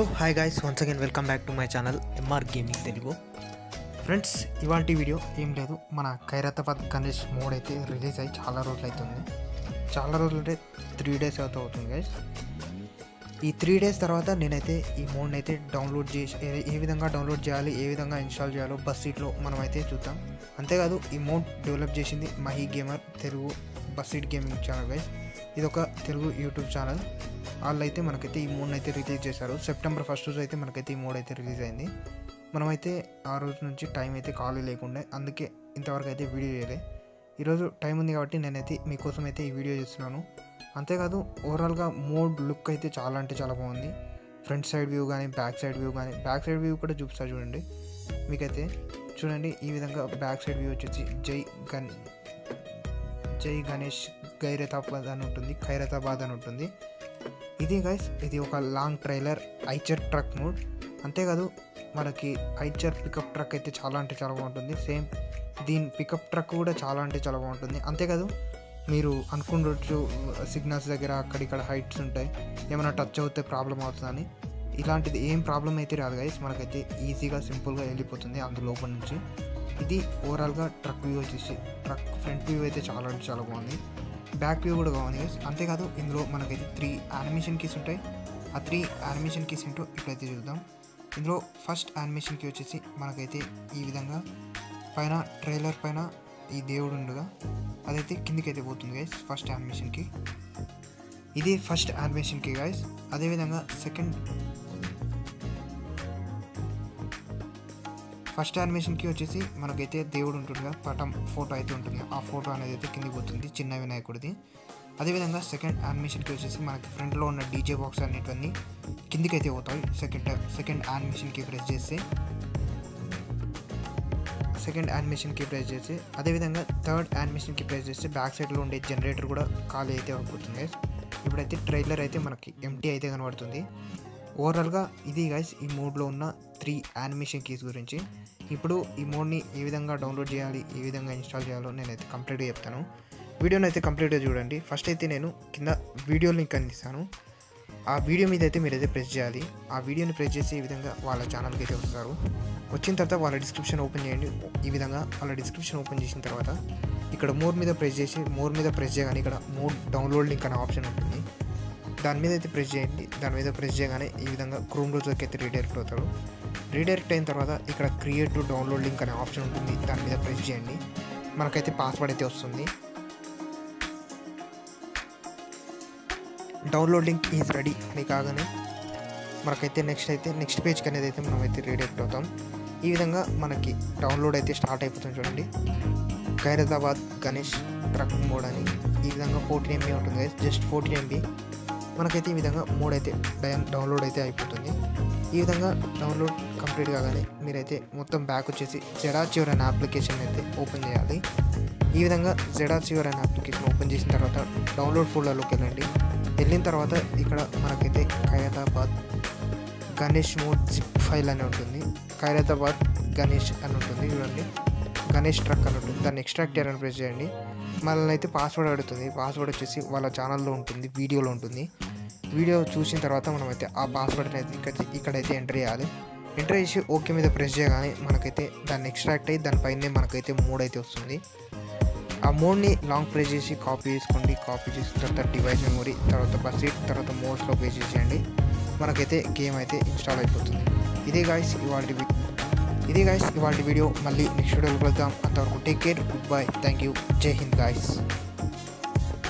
Hello hi guys, once again welcome back to my channel MR gaming Telugu. Friends, ఇవాల్టి video ఏం లేదు, మన Khairatabad Ganesh mod అయితే రిలీజ్ అయ్యి చాలా రోజులు అవుతుంది. చాలా రోజులు అంటే 3 days అవుతుంది గైస్. ఈ 3 days తర్వాత నేనైతే ఈ మోడ్ని అయితే డౌన్లోడ్ చేసి ఏ విధంగా డౌన్లోడ్ చేయాలి, ఏ విధంగా ఇన్స్టాల్ చేయాలో బస్ సీట్లో మనమైతే చూద్దాం. అంతేకాదు ఈ మోడ్ డెవలప్ చేసింది Mahi gamer Telugu bus seat gaming channel guys. ఇది ఒక తెలుగు యూట్యూబ్ ఛానల్. వాళ్ళు అయితే మనకైతే ఈ మోడ్ని అయితే రిలీజ్ చేశారు. September 1st రోజు అయితే మనకైతే ఈ మోడ్ అయితే రిలీజ్ అయింది. మనమైతే ఆ రోజు నుంచి టైం అయితే ఖాళీ లేకుండే, అందుకే ఇంతవరకు అయితే వీడియో చేయలే. ఈరోజు టైం ఉంది కాబట్టి నేనైతే మీకోసం అయితే ఈ వీడియో చేస్తున్నాను. అంతేకాదు ఓవరాల్గా మోడ్ లుక్ అయితే చాలా అంటే చాలా బాగుంది. ఫ్రంట్ సైడ్ వ్యూ కానీ బ్యాక్ సైడ్ వ్యూ కానీ, బ్యాక్ సైడ్ వ్యూ కూడా చూపిస్తా చూడండి. మీకైతే చూడండి, ఈ విధంగా బ్యాక్ సైడ్ వ్యూ వచ్చేసి జై గణేష్ ఖైరతాబాద్ అని ఉంటుంది. ఇది గైస్, ఇది ఒక long trailer Eicher truck mode. అంతేకాదు మనకి ఐచర్ పికప్ ట్రక్ అయితే చాలా అంటే చాలా బాగుంటుంది. సేమ్ దీని పికప్ ట్రక్ కూడా చాలా అంటే చాలా బాగుంటుంది. అంతేకాదు మీరు అనుకుంటూ సిగ్నల్స్ దగ్గర అక్కడిక్కడ హైట్స్ ఉంటాయి, ఏమైనా టచ్ అవుతే ప్రాబ్లం అవుతుందని. ఇలాంటిది ఏం ప్రాబ్లం అయితే రాదు గైస్, మనకైతే ఈజీగా సింపుల్గా వెళ్ళిపోతుంది అందులోపల నుంచి. ఇది ఓవరాల్గా ట్రక్ వ్యూ వచ్చేసి ట్రక్ ఫ్రంట్ వ్యూ అయితే చాలా అంటే చాలా బాగుంది. బ్యాక్ వ్యూ కూడా బాగుంది గైస్. అంతేకాదు ఇందులో మనకైతే 3 యానిమేషన్ కీస్ ఉంటాయి. ఆ 3 యానిమేషన్ కీస్ ఏంటో ఇప్పుడైతే చూద్దాం. ఇందులో ఫస్ట్ యానిమేషన్ కీ వచ్చేసి మనకైతే ఈ విధంగా పైన ట్రైలర్ పైన ఈ దేవుడు ఉండగా అదైతే కిందికైతే పోతుంది గైస్. ఫస్ట్ యానిమేషన్ కీ ఇది ఫస్ట్ యానిమేషన్ కీ గైస్. అదేవిధంగా ఫస్ట్ యానిమేషన్ కీ వచ్చేసి మనకైతే దేవుడు ఉంటుందిగా, పటం ఫోటో అయితే ఉంటుంది, ఆ ఫోటో అనేది అయితే కిందికి పోతుంది, చిన్న వినాయకుడిది. అదేవిధంగా సెకండ్ యానిమేషన్ కీ వచ్చేసి మనకి ఫ్రంట్లో ఉన్న డీజే బాక్స్ అనేటివన్నీ కిందికి అయితే పోతాయి. సెకండ్ యానిమేషన్ కీ ప్రెస్ చేసి అదేవిధంగా థర్డ్ యానిమేషన్ కీ ప్రెస్ చేస్తే బ్యాక్ సైడ్లో ఉండే జనరేటర్ కూడా ఖాళీ అయితే అయిపోతుంది. ఇప్పుడైతే ట్రైలర్ అయితే మనకి ఎంటీ అయితే కనబడుతుంది. ఓవరాల్గా ఇది గైస్ ఈ మోడ్లో ఉన్న 3 యానిమేషన్ కీస్ గురించి. ఇప్పుడు ఈ మోడ్ని ఏ విధంగా డౌన్లోడ్ చేయాలి, ఏ విధంగా ఇన్స్టాల్ చేయాలో నేనైతే కంప్లీట్గా చెప్తాను. వీడియోని అయితే కంప్లీట్గా చూడండి. ఫస్ట్ అయితే నేను కింద వీడియో లింక్ అందిస్తాను. ఆ వీడియో మీద అయితే మీరైతే ప్రెస్ చేయాలి. ఆ వీడియోని ప్రెస్ చేసి ఈ విధంగా వాళ్ళ ఛానల్కి అయితే వస్తారు. వచ్చిన తర్వాత వాళ్ళ డిస్క్రిప్షన్ ఓపెన్ చేయండి. ఈ విధంగా వాళ్ళ డిస్క్రిప్షన్ ఓపెన్ చేసిన తర్వాత ఇక్కడ మోర్ మీద ప్రెస్ చేయగానే ఇక్కడ మోడ్ డౌన్లోడ్ లింక్ అనే ఆప్షన్ ఉంటుంది. దాని మీద అయితే ప్రెస్ చేయండి. దాని మీద ప్రెస్ చేయగానే ఈ విధంగా క్రోమ్ బ్రౌజర్కి అయితే రీడైరెక్ట్ అవుతారు. రీడైరెక్ట్ అయిన తర్వాత ఇక్కడ క్రియేట్ టు డౌన్లోడ్ లింక్ అనే ఆప్షన్ ఉంటుంది. దాని మీద ప్రెస్ చేయండి. మనకైతే పాస్వర్డ్ అయితే వస్తుంది. డౌన్లోడ్ లింక్ ఈజ్ రెడీ అని కాగానే మనకైతే నెక్స్ట్ పేజ్కి అనేది అయితే మనం అయితే రీడైరెక్ట్ అవుతాం. ఈ విధంగా మనకి డౌన్లోడ్ అయితే స్టార్ట్ అయిపోతుంది. చూడండి, ఖైరతాబాద్ గణేష్ ట్రక్ మోడ్ అని ఈ విధంగా 14 MB ఉంటుంది. జస్ట్ 14 MB మనకైతే ఈ విధంగా మోడ్ అయితే డౌన్లోడ్ అయితే అయిపోతుంది. ఈ విధంగా డౌన్లోడ్ కంప్లీట్ కాగానే మీరైతే మొత్తం బ్యాక్ వచ్చేసి జెడాచివర్ అనే అప్లికేషన్ అయితే ఓపెన్ చేయాలి. ఈ విధంగా జెడాచివర్ అనే అప్లికేషన్ ఓపెన్ చేసిన తర్వాత డౌన్లోడ్ ఫోల్డర్లోకి వెళ్ళిన తర్వాత ఇక్కడ మనకైతే Khairatabad Ganesh mode zip file అని ఉంటుంది. ఖైరతాబాద్ గణేష్ అని ఉంటుంది. చూడండి, గణేష్ ట్రక్ అని ఉంటుంది. దాన్ని ఎక్స్ట్రాక్ట్ చేయాలని ప్రెస్ చేయండి. మనల్ని అయితే పాస్వర్డ్ అడుగుతుంది. పాస్వర్డ్ వచ్చేసి వాళ్ళ ఛానల్లో ఉంటుంది, వీడియోలో ఉంటుంది. వీడియో చూసిన తర్వాత మనమైతే ఆ పాస్వర్డ్ని అయితే ఇక్కడైతే ఎంటర్ చేయాలి. ఎంటర్ చేసి ఓకే మీద ప్రెస్ చేయగానే మనకైతే దాన్ని ఎక్స్ట్రాక్ట్ అయ్యి దానిపైనే మనకైతే మోడ్ అయితే వస్తుంది. ఆ మోడ్ని లాంగ్ ప్రెస్ చేసి కాపీ చేసుకోండి. కాపీ చేసిన తర్వాత డివైస్ మెమరీ, తర్వాత బస్ సీట్, తర్వాత మోడ్స్లో ప్రెస్ చేసేయండి. మనకైతే గేమ్ అయితే ఇన్స్టాల్ అయిపోతుంది. ఇదే గాయస్ ఇవాళ వీడియో. మళ్ళీ నెక్స్ట్ వీడియోలో కలుద్దాం. అంతవరకు take care, good bye, thank you, జై హింద్ గాయస్.